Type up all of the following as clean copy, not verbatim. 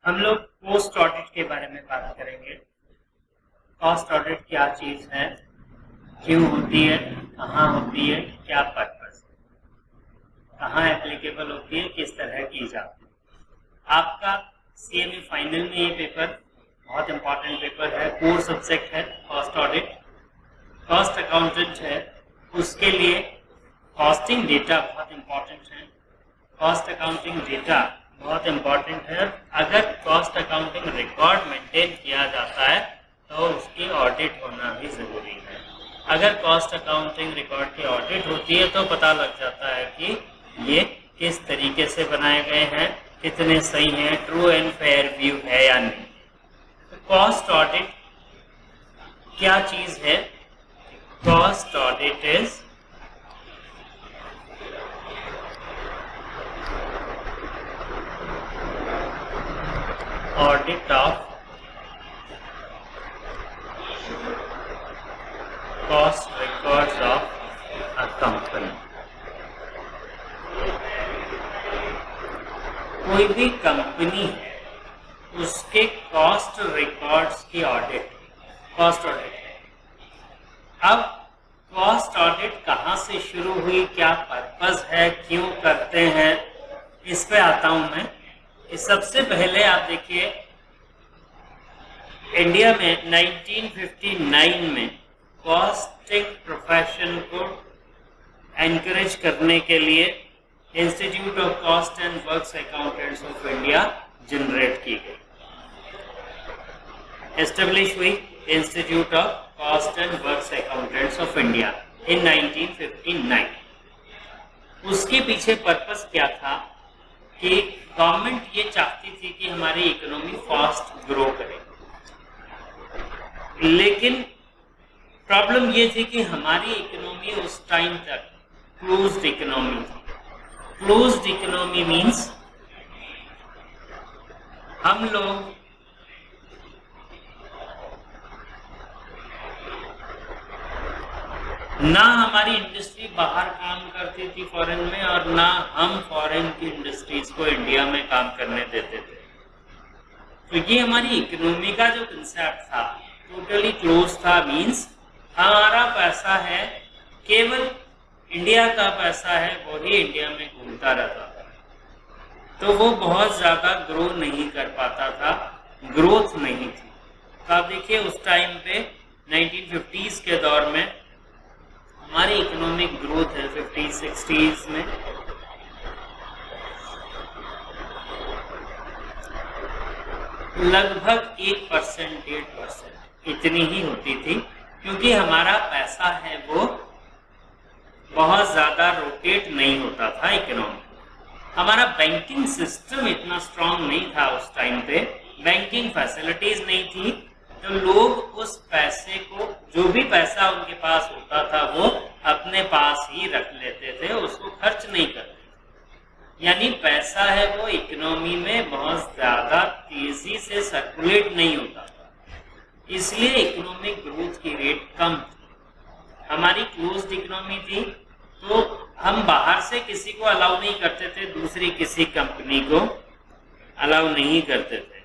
हम लोग post audit के बारे में बात करेंगे। कॉस्ट ऑडिट क्या चीज़ है, क्यों होती है, कहाँ होती है, क्या पर्पस है, कहाँ एप्लीकेबल होती है, किस तरह की जाती है। आपका सीएमए फाइनल में ये पेपर बहुत इंपॉर्टेंट पेपर है, कोर सब्जेक्ट है कॉस्ट ऑडिट। कॉस्ट अकाउंटेंट है, उसके लिए कॉस्टिंग डेटा बहुत इंपॉर्टेंट है। कॉस्ट अकाउंटिंग डेटा बहुत इंपॉर्टेंट है। अगर कॉस्ट अकाउंटिंग रिकॉर्ड मेंटेन किया जाता है तो उसकी ऑडिट होना भी ज़रूरी है। अगर कॉस्ट अकाउंटिंग रिकॉर्ड की ऑडिट होती है तो पता लग जाता है कि ये किस तरीके से बनाए गए हैं, कितने सही हैं, ट्रू एंड फेयर व्यू है या नहीं। तो कॉस्ट ऑडिट क्या चीज़ है? Cost audit is audit of cost records of a company। कोई भी कंपनी है उसके कॉस्ट रिकॉर्ड्स की ऑडिट कॉस्ट ऑडिट है। अब कॉस्ट ऑडिट कहाँ से शुरू हुई, क्या पर्पस है, क्यों करते हैं, इस पे आता हूं मैं। सबसे पहले आप देखिए, इंडिया में 1959 में कॉस्टिंग प्रोफेशन को एनकरेज करने के लिए institute of cost and works accountants of India generate की गई, एस्टेब्लिश हुई institute of cost and works accountants of India in 1959। उसके पीछे पर्पस क्या था कि गवर्नमेंट ये चाहती थी कि हमारी इकोनॉमी फास्ट ग्रो करे, लेकिन प्रॉब्लम ये थी कि हमारी इकोनॉमी उस टाइम तक क्लोज्ड इकोनॉमी थी। क्लोज्ड इकोनॉमी मींस हम लोग ना हमारी इंडस्ट्री बाहर काम करती थी फॉरेन में, और ना हम फॉरेन की इंडस्ट्रीज को इंडिया में काम करने देते थे। तो ये हमारी इकोनॉमी का जो कंसेप्ट था टोटली क्लोज था। मींस हमारा पैसा है, केवल इंडिया का पैसा है, वही इंडिया में घूमता रहता था। तो वो बहुत ज़्यादा ग्रो नहीं कर पाता था, ग्रोथ नहीं थी। तो आप देखिए उस टाइम पे 1950s के दौर में हमारी इकोनॉमिक ग्रोथ है 50-60s में लगभग 1%, 1.5% इतनी ही होती थी, क्योंकि हमारा पैसा है वो बहुत ज़्यादा रोटेट नहीं होता था इकोनॉमी। हमारा बैंकिंग सिस्टम इतना स्ट्रांग नहीं था उस टाइम पे, बैंकिंग फैसिलिटीज़ नहीं थी, तो लोग उस पैसे को, जो भी पैसा उनके पास होता था, वो अपने पास ही रख लेते थे, उसको खर्च नहीं करते थे। यानी पैसा है वो इकोनॉमी में बहुत ज़्यादा तेज़ी से सर्कुलेट नहीं होता था, इसलिए इकोनॉमिक ग्रोथ की रेट कम थी। हमारी क्लोज्ड इकोनॉमी थी, तो हम बाहर से किसी को अलाउ नहीं करते थे, दूसरी किसी कंपनी को अलाउ नहीं करते थे।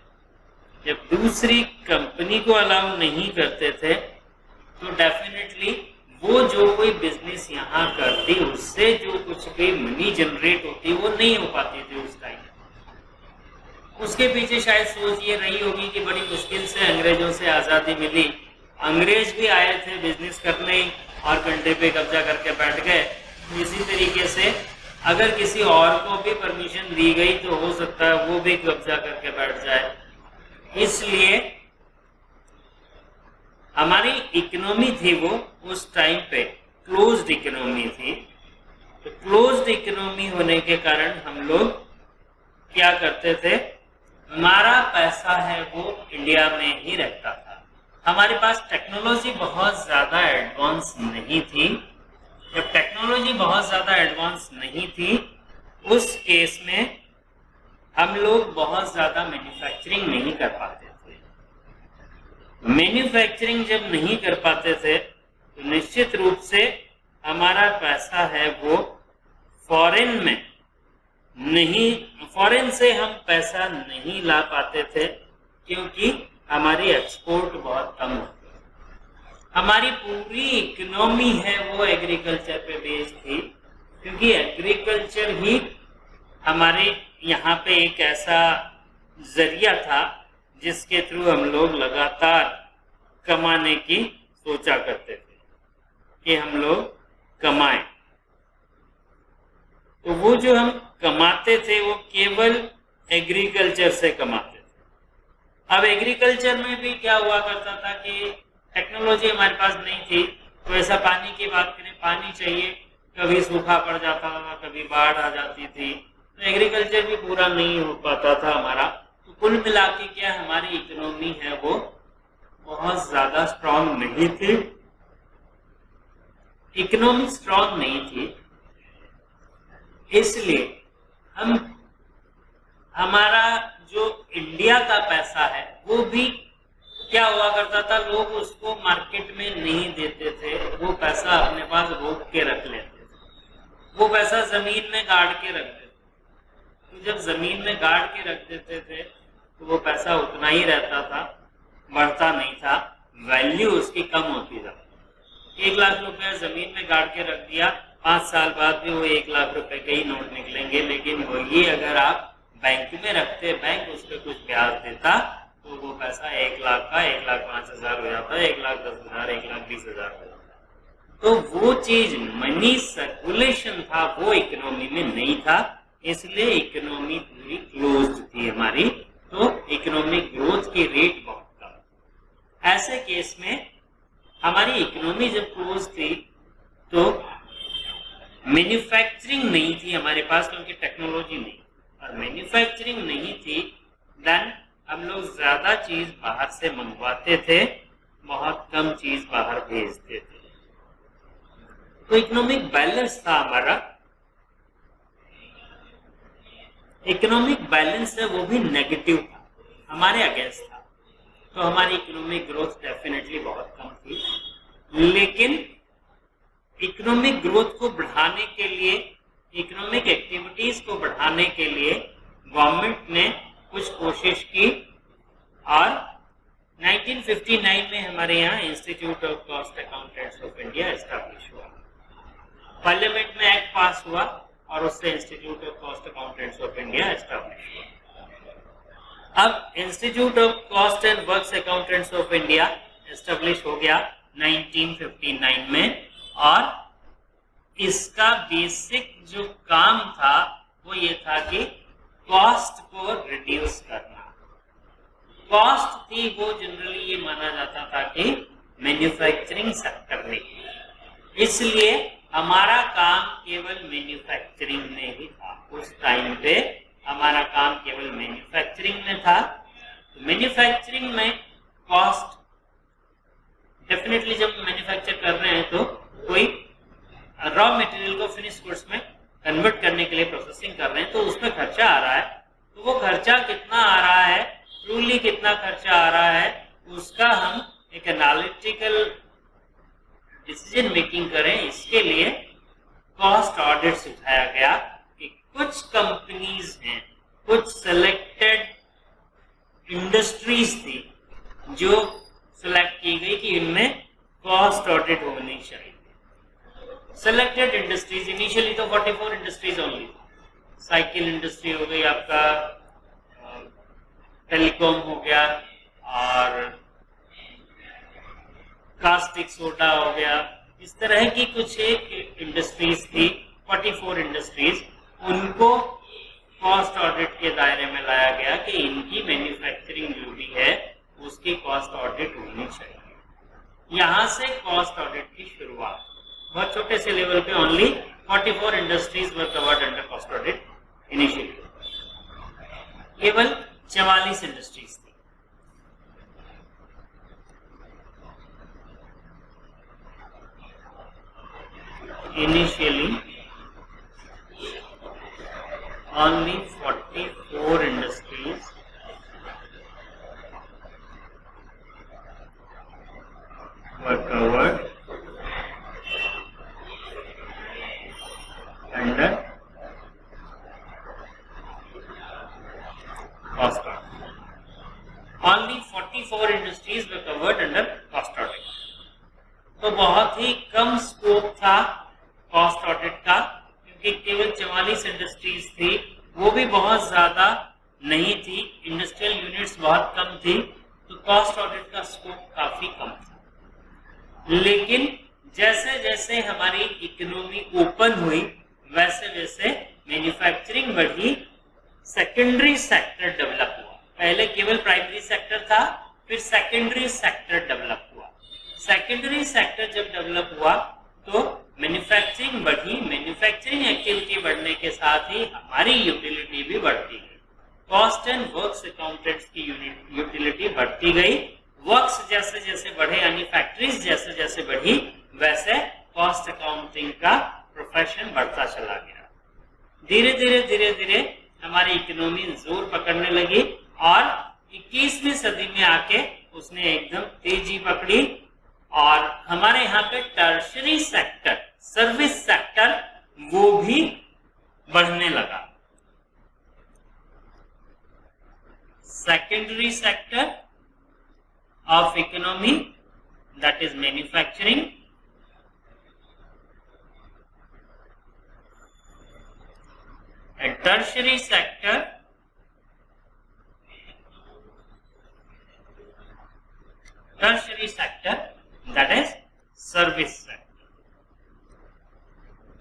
जब दूसरी कंपनी को अलाउ नहीं करते थे तो डेफिनेटली वो जो कोई बिजनेस यहाँ करती, उससे जो कुछ भी मनी जनरेट होती वो नहीं हो पाती थी उस टाइम। उसके पीछे शायद सोच ये रही होगी कि बड़ी मुश्किल से अंग्रेजों से आज़ादी मिली, अंग्रेज भी आए थे बिजनेस करने और कंट्री पे कब्जा करके बैठ गए। इसी तरीके से अगर किसी और को भी परमिशन दी गई तो हो सकता है वो भी कब्जा करके बैठ जाए। इसलिए हमारी इकोनॉमी थी वो उस टाइम पे क्लोज्ड इकोनॉमी थी। तो क्लोज्ड इकोनॉमी होने के कारण हम लोग क्या करते थे, हमारा पैसा है वो इंडिया में ही रहता था। हमारे पास टेक्नोलॉजी बहुत ज़्यादा एडवांस नहीं थी। जब टेक्नोलॉजी बहुत ज़्यादा एडवांस नहीं थी, उस केस में हम लोग बहुत ज़्यादा मैन्युफैक्चरिंग नहीं कर पाते थे। मैन्युफैक्चरिंग जब नहीं कर पाते थे तो निश्चित रूप से हमारा पैसा है वो फॉरेन में नहीं, फॉरेन से हम पैसा नहीं ला पाते थे क्योंकि हमारी एक्सपोर्ट बहुत कम होती है। हमारी पूरी इकोनॉमी है वो एग्रीकल्चर पे बेस्ड थी, क्योंकि एग्रीकल्चर ही हमारे यहाँ पे एक ऐसा जरिया था जिसके थ्रू हम लोग लगातार कमाने की सोचा करते थे कि हम लोग कमाएं। तो वो जो हम कमाते थे वो केवल एग्रीकल्चर से कमाते थे। अब एग्रीकल्चर में भी क्या हुआ करता था कि टेक्नोलॉजी हमारे पास नहीं थी, तो ऐसा पानी की बात करें, पानी चाहिए, कभी सूखा पड़ जाता था, कभी बाढ़ आ जाती थी, तो एग्रीकल्चर भी पूरा नहीं हो पाता था हमारा। तो कुल मिला के क्या हमारी इकोनॉमी है वो बहुत ज्यादा स्ट्रांग नहीं थी, इकोनॉमी स्ट्रांग नहीं थी। इसलिए हमारा जो इंडिया का पैसा है वो भी क्या हुआ करता था, लोग उसको मार्केट में नहीं देते थे, वो पैसा अपने पास रोक के रख लेते थे, वो पैसा जमीन में गाड़ के रख देते। तो जब जमीन में गाड़ के रख देते थे तो वो पैसा उतना ही रहता था, बढ़ता नहीं था, वैल्यू उसकी कम होती जाती। 1 लाख रुपया जमीन में गाड़ के रख दिया, 5 साल बाद भी वो 1 लाख रुपए के ही नोट निकलेंगे, लेकिन वही अगर आप बैंक में रखते, बैंक उस पर कुछ ब्याज देता, तो वो पैसा 1 लाख का 1,05,000 हो जाता, 1,10,000, 1,20,000 हो जाता। तो वो चीज मनी सर्कुलेशन था वो इकोनॉमी में नहीं था, इसलिए इकोनॉमी पूरी क्लोज्ड थी हमारी, तो इकोनॉमिक ग्रोथ की रेट बहुत कम। ऐसे केस में हमारी इकोनॉमी जब क्लोज थी तो मैन्युफैक्चरिंग नहीं थी हमारे पास, क्योंकि टेक्नोलॉजी नहीं, और मैन्युफैक्चरिंग नहीं थी, देन हम लोग ज्यादा चीज बाहर से मंगवाते थे, बहुत कम चीज बाहर भेजते थे। तो इकोनॉमिक बैलेंस था हमारा, इकोनॉमिक बैलेंस है वो भी नेगेटिव था, हमारे अगेंस्ट था। तो हमारी इकोनॉमिक ग्रोथ डेफिनेटली बहुत कम थी, लेकिन इकोनॉमिक ग्रोथ को बढ़ाने के लिए, इकोनॉमिक एक्टिविटीज को बढ़ाने के लिए गवर्नमेंट ने कुछ कोशिश की, और 1959 में हमारे यहाँ institute of cost accountants of India establish हुआ। पार्लियामेंट में एक्ट पास हुआ और उससे institute of cost accountants of India establish हुआ। अब institute of cost and works accountants of India establish हो गया 1959 में, और इसका बेसिक जो काम था वो ये था कि कॉस्ट को रिड्यूस करना। कॉस्ट थी वो जनरली ये माना जाता था कि मैन्युफैक्चरिंग सेक्टर में, इसलिए हमारा काम केवल मैन्युफैक्चरिंग में ही था। उस टाइम पे हमारा काम केवल मैन्युफैक्चरिंग में था। तो मैन्युफैक्चरिंग में कॉस्ट डेफिनेटली, जब मैन्युफैक्चर कर रहे हैं तो कोई रॉ मटेरियल को फिनिश गुड्स में कन्वर्ट करने के लिए प्रोसेसिंग कर रहे हैं, तो उसमें खर्चा आ रहा है। तो वो खर्चा कितना आ रहा है, ट्रूली कितना खर्चा आ रहा है, उसका हम एक एनालिटिकल डिसीजन मेकिंग करें, इसके लिए कॉस्ट ऑडिट सुझाया गया कि कुछ कंपनीज हैं, कुछ सिलेक्टेड इंडस्ट्रीज थी जो सिलेक्ट की गई कि इनमें कॉस्ट ऑडिट होनी चाहिए। सिलेक्टेड इंडस्ट्रीज, इनिशियली तो 44 इंडस्ट्रीज ओनली, साइकिल इंडस्ट्री हो गई, आपका टेलीकॉम हो गया, और कास्टिक सोडा हो गया, इस तरह की कुछ एक इंडस्ट्रीज थी, 44 इंडस्ट्रीज, उनको कॉस्ट ऑडिट के दायरे में लाया गया कि इनकी मैन्युफैक्चरिंग जो भी है उसकी कॉस्ट ऑडिट होनी चाहिए। यहाँ से कॉस्ट ऑडिट की शुरुआत, बहुत छोटे से लेवल पे, ओनली 44 इंडस्ट्रीज वर covered under cost audit initially, केवल 44 इंडस्ट्रीज थी। Initially, only 44 industries were covered under cost audit. Only 44 industries were covered under cost audit. तो बहुत ही कम स्कोप था कॉस्ट ऑडिट का, क्योंकि केवल 44 इंडस्ट्रीज थी, वो भी बहुत ज्यादा नहीं थी, इंडस्ट्रियल यूनिट्स बहुत कम थी, तो कॉस्ट ऑडिट का स्कोप काफी कम था। लेकिन जैसे जैसे हमारी इकोनॉमी ओपन हुई वैसे वैसे मैन्युफैक्चरिंग बढ़ी, सेकेंडरी सेक्टर डेवलप हुआ। पहले केवल प्राइमरी सेक्टर था, फिर सेकेंडरी सेक्टर डेवलप हुआ। सेकेंडरी सेक्टर जब डेवलप हुआ तो मैन्युफैक्चरिंग बढ़ी, मैन्युफैक्चरिंग एक्टिविटी बढ़ने के साथ ही हमारी यूटिलिटी भी बढ़ती गई। कॉस्ट एंड वर्क्स अकाउंटेंट्स की यूटिलिटी बढ़ती गई। वर्क्स जैसे जैसे बढ़े, यानी फैक्ट्रीज जैसे जैसे बढ़ी, वैसे कॉस्ट अकाउंटिंग का प्रोफेशन बढ़ता चला गया। धीरे धीरे धीरे धीरे हमारी इकोनॉमी जोर पकड़ने लगी और 21वीं सदी में आके उसने एकदम तेजी पकड़ी और हमारे यहाँ पे टर्शरी सेक्टर, सर्विस सेक्टर, वो भी बढ़ने लगा। Secondary sector of economy, that is manufacturing, and tertiary sector that is service sector।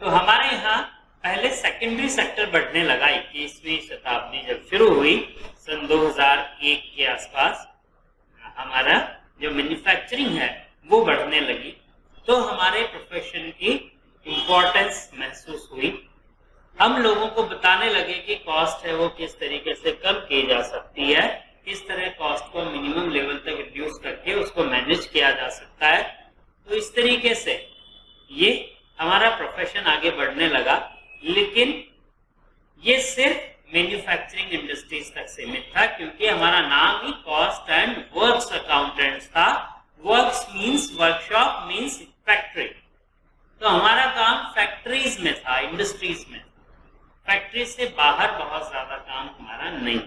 तो हमारे यहाँ पहले सेकेंडरी सेक्टर बढ़ने लगा। 21वीं शताब्दी जब शुरू हुई, सन 2001 के आसपास, हमारा जो मैन्युफैक्चरिंग है वो बढ़ने लगी, तो हमारे प्रोफेशन की इम्पोर्टेंस महसूस हुई। हम लोगों को बताने लगे कि कॉस्ट है वो किस तरीके से कम की जा सकती है, किस तरह कॉस्ट को मिनिमम लेवल तक रिड्यूस करके उसको मैनेज किया जा सकता है। तो इस तरीके से ये हमारा प्रोफेशन आगे बढ़ने लगा। लेकिन ये सिर्फ मैन्युफैक्चरिंग इंडस्ट्रीज तक सीमित था, क्योंकि हमारा नाम ही कॉस्ट एंड वर्क्स अकाउंटेंट्स था। Works means workshop, means factory, तो हमारा काम फैक्ट्रीज में था, इंडस्ट्रीज में। फैक्ट्री से बाहर बहुत ज्यादा काम हमारा नहीं।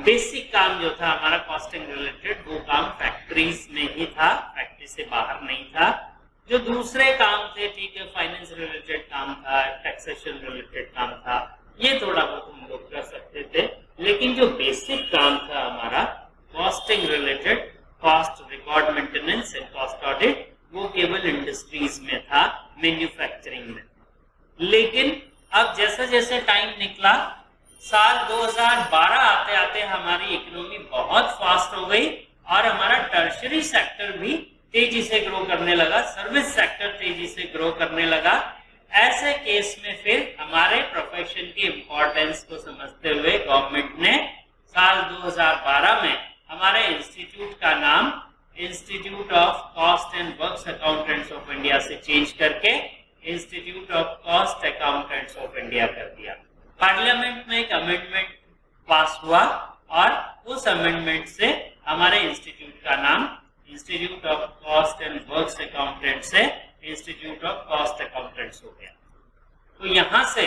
बेसिक काम जो था हमारा कॉस्टिंग रिलेटेड, वो काम फैक्ट्रीज में ही था, फैक्ट्री से बाहर नहीं था। जो दूसरे काम थे, ठीक है, फाइनेंस रिलेटेड काम था, टैक्सेशन रिलेटेड काम था, ये थोड़ा बहुत हम लोग कर सकते थे। लेकिन जो बेसिक काम था हमारा costing related, cost record maintenance and cost audit, वो केवल इंडस्ट्रीज में था, मैन्युफैक्चरिंग में। लेकिन अब जैसे जैसे टाइम निकला, साल 2012 आते आते हमारी इकोनॉमी बहुत फास्ट हो गई और हमारा टर्शरी सेक्टर भी तेजी से ग्रो करने लगा, सर्विस सेक्टर तेजी से ग्रो करने लगा। ऐसे केस में फिर हमारे प्रोफेशन की इम्पोर्टेंस को समझते हुए गवर्नमेंट ने साल 2012 में हमारे इंस्टीट्यूट का नाम institute of cost and works accountants of India से चेंज करके institute of cost accountants of India कर दिया। पार्लियामेंट में एक अमेंडमेंट पास हुआ और उस अमेंडमेंट से हमारे इंस्टीट्यूट का नाम institute of cost and works accountant से इंस्टीट्यूट ऑफ कॉस्ट अकाउंटेंट्स हो गया। तो यहां से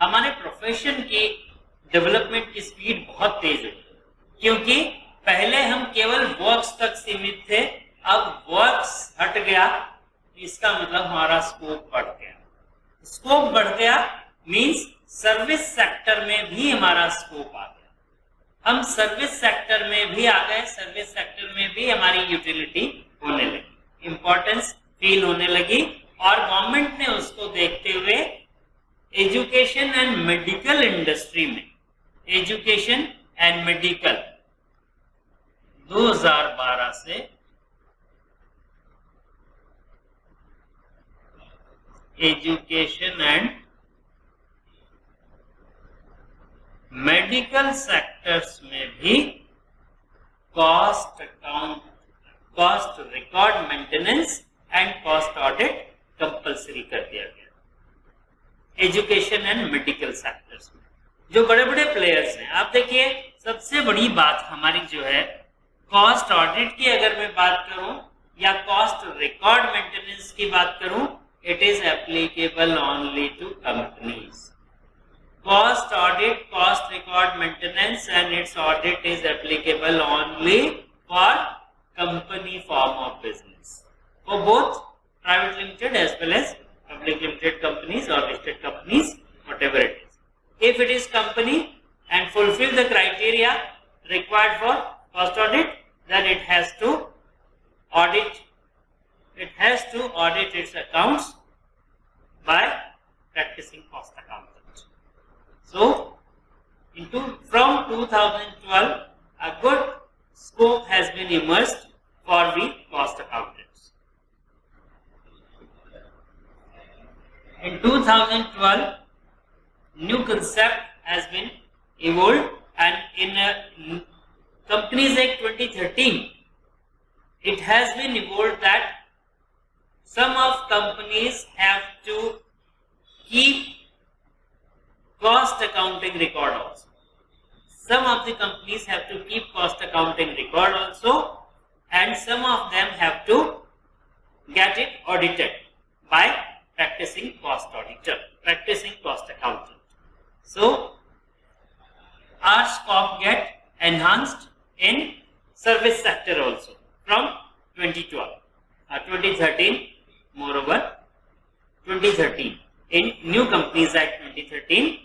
हमारे प्रोफेशन की डेवलपमेंट की स्पीड बहुत तेज हुई, क्योंकि पहले हम केवल वर्क्स तक सीमित थे, अब वर्क्स हट गया, इसका मतलब हमारा स्कोप बढ़ गया। स्कोप बढ़ गया मींस सर्विस सेक्टर में भी हमारा स्कोप आ गया। हम सर्विस सेक्टर में भी आ गए, सर्विस सेक्टर में भी हमारी यूटिलिटी होने लगी, इंपॉर्टेंस फील होने लगी। और गवर्नमेंट ने उसको देखते हुए एजुकेशन एंड मेडिकल इंडस्ट्री में, एजुकेशन एंड मेडिकल 2012 से एजुकेशन एंड मेडिकल सेक्टर्स में भी cost record maintenance and cost audit compulsory कर दिया गया। एजुकेशन एंड मेडिकल सेक्टर्स में जो बड़े बड़े प्लेयर्स हैं, आप देखिए सबसे बड़ी बात हमारी जो है कॉस्ट ऑडिट की अगर मैं बात करूं या कॉस्ट रिकॉर्ड मेंटेनेंस की बात करूं, it is applicable only to companies. cost audit, cost record maintenance, and its audit is applicable only for company form of business, for both private limited as well as public limited companies or listed companies, whatever it is. If it is company and fulfill the criteria required for cost audit, then it has to audit its accounts by practicing cost accountant. So, from 2012, a good scope has been emerged for the cost accountants. In 2012, new concept has been evolved, and in Companies Act 2013, it has been evolved that some of companies have to keep cost accounting record also. Some of the companies have to keep cost accounting record also, and some of them have to get it audited by practicing cost accountant. So, our scope get enhanced in service sector also from 2013, moreover 2013 in New Companies Act 2013,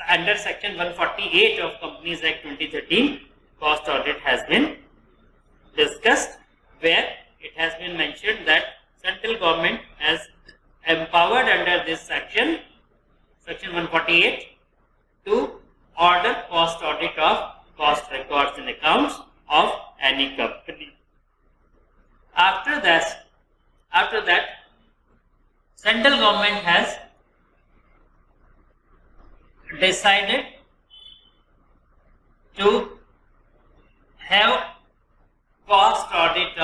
under section 148 of Companies Act 2013, cost audit has been discussed, where it has been mentioned that central government has empowered under this section 148, to order cost audit of cost records and accounts of any company. After that, central government has decided to have cost audit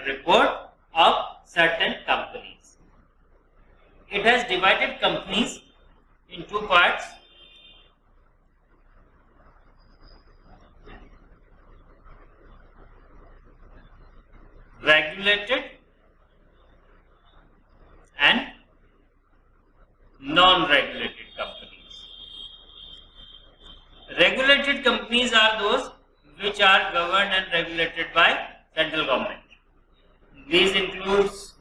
report of certain companies. It has divided companies in two parts. Regulated and non-regulated companies. Regulated companies are those which are governed and regulated by central government. These includes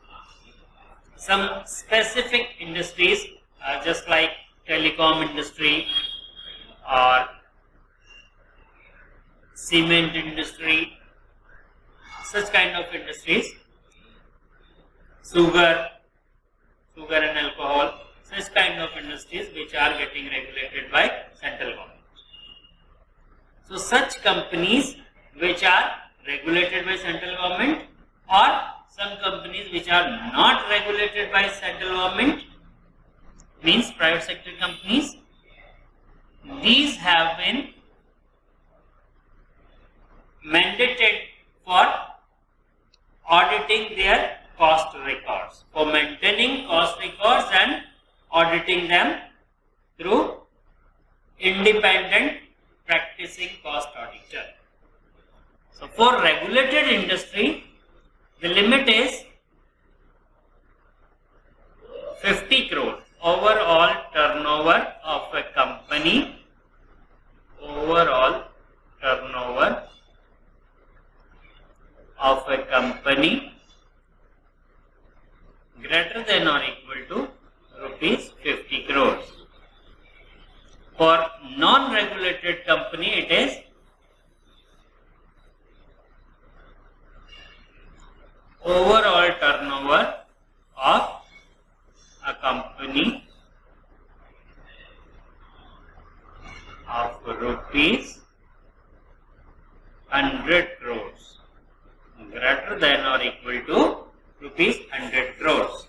some specific industries, just like telecom industry or cement industry, such kind of industries, sugar and alcohol, such kind of industries which are getting regulated by central government. So such companies which are regulated by central government, or some companies which are not regulated by central government, means private sector companies, these have been mandated for auditing their cost records, for maintaining cost records and auditing them through independent practicing cost auditor. So for regulated industry, the limit is 50 crore overall turnover of a company, greater than or equal to rupees 50 crores. For non-regulated company, it is overall turnover of a company of rupees 100 crores, greater than or equal to rupees 100 crores.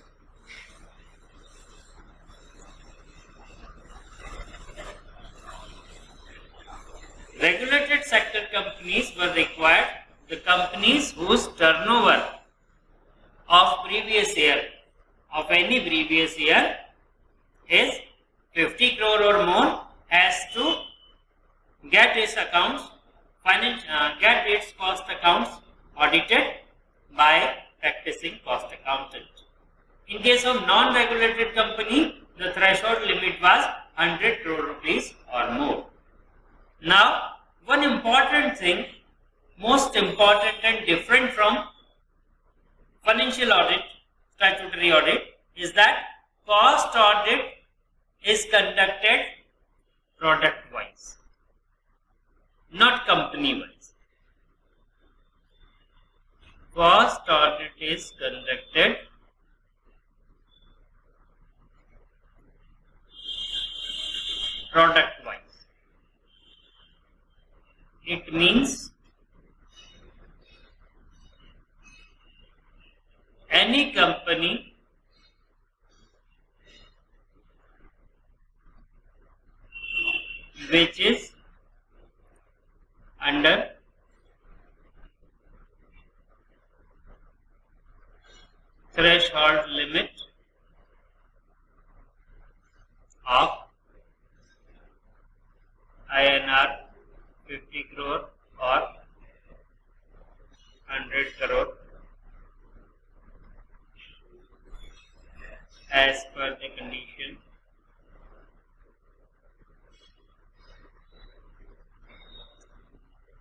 Regulated sector companies were required, the companies whose turnover of any previous year is 50 crore or more, has to get its accounts, get its cost accounts audited by practicing cost accountant. In case of non-regulated company, the threshold limit was 100 crore rupees or more. Now, one important thing, most important and different from financial audit, statutory audit, is that cost audit is conducted product wise, not company wise. Cost audit is conducted product wise. It means any company which is under threshold limit of INR 50 crore or 100 crore as per the condition.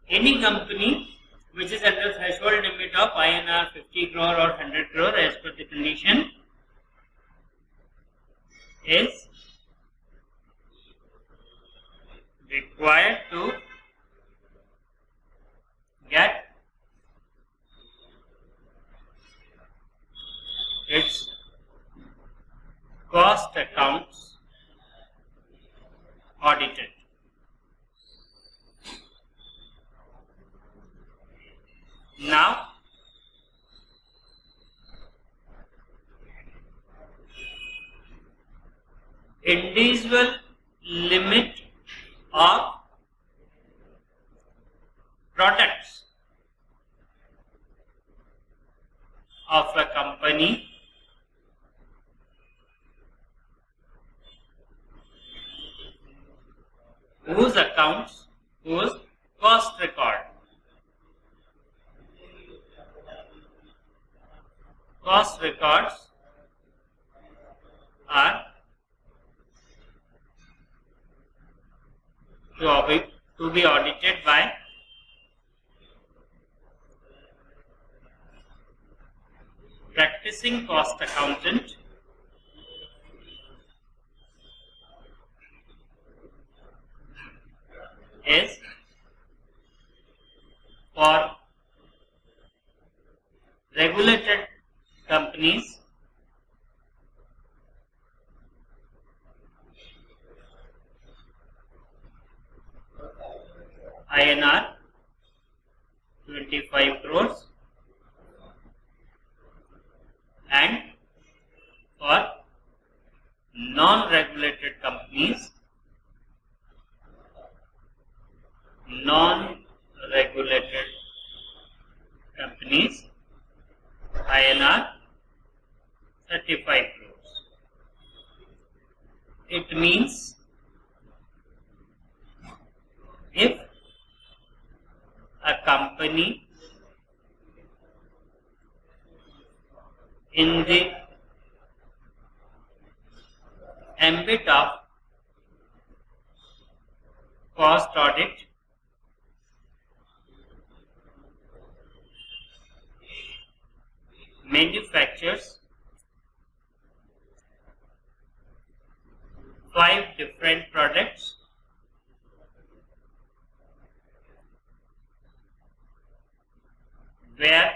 Any company which is under threshold limit of INR 50 crore or 100 crore as per the condition is required to get its cost accounts audited. Now, individual limit of products of a company whose accounts, whose cost records are to be audited by practicing cost accountant is for regulated companies INR 25 crores and for non-regulated companies INR 35 crores. It means if a company in the ambit of cost audit manufactures 5 different products where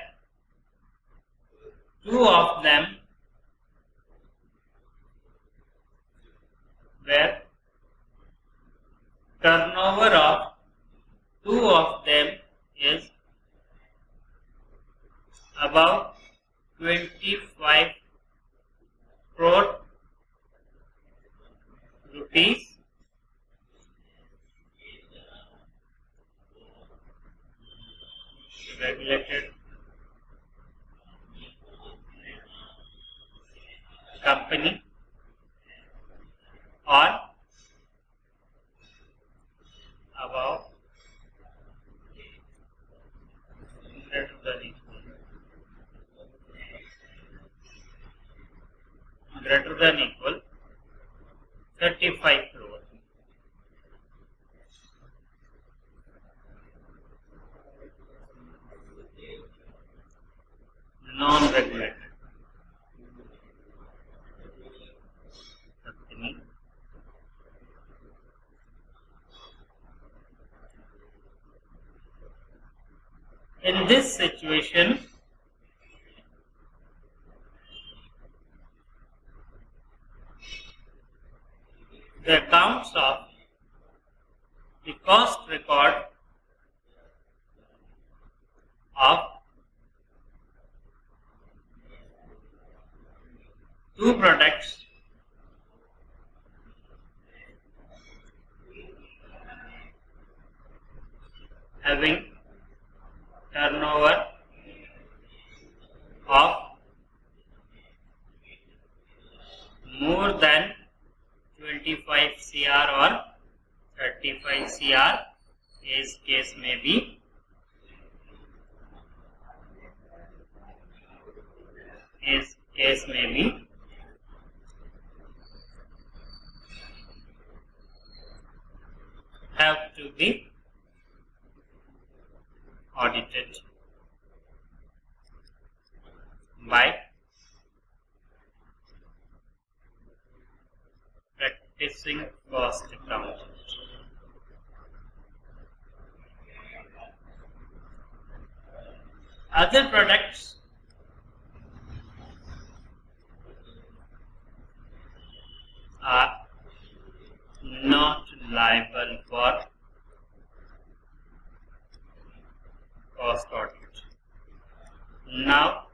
2 of them where turnover of 2 of them is above 25 crore rupees, regulated company, or above greater than equal 35 crore. In this situation, the accounts of the cost record of two products having turnover of more than 25 CR or 35 CR, as case may be, have to be audited by practicing cost accounting. Other products are not liable for cost audit. Now,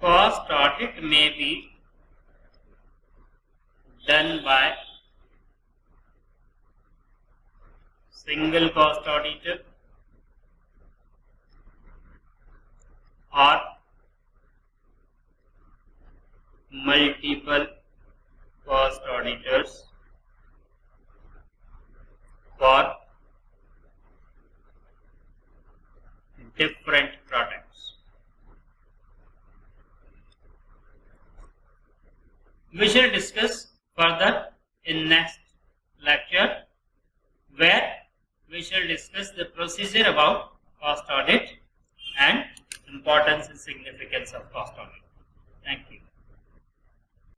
cost audit may be done by single cost auditor or multiple cost auditors for different products. We shall discuss further in next lecture, where we shall discuss the procedure about cost audit and importance and significance of cost audit. Thank you.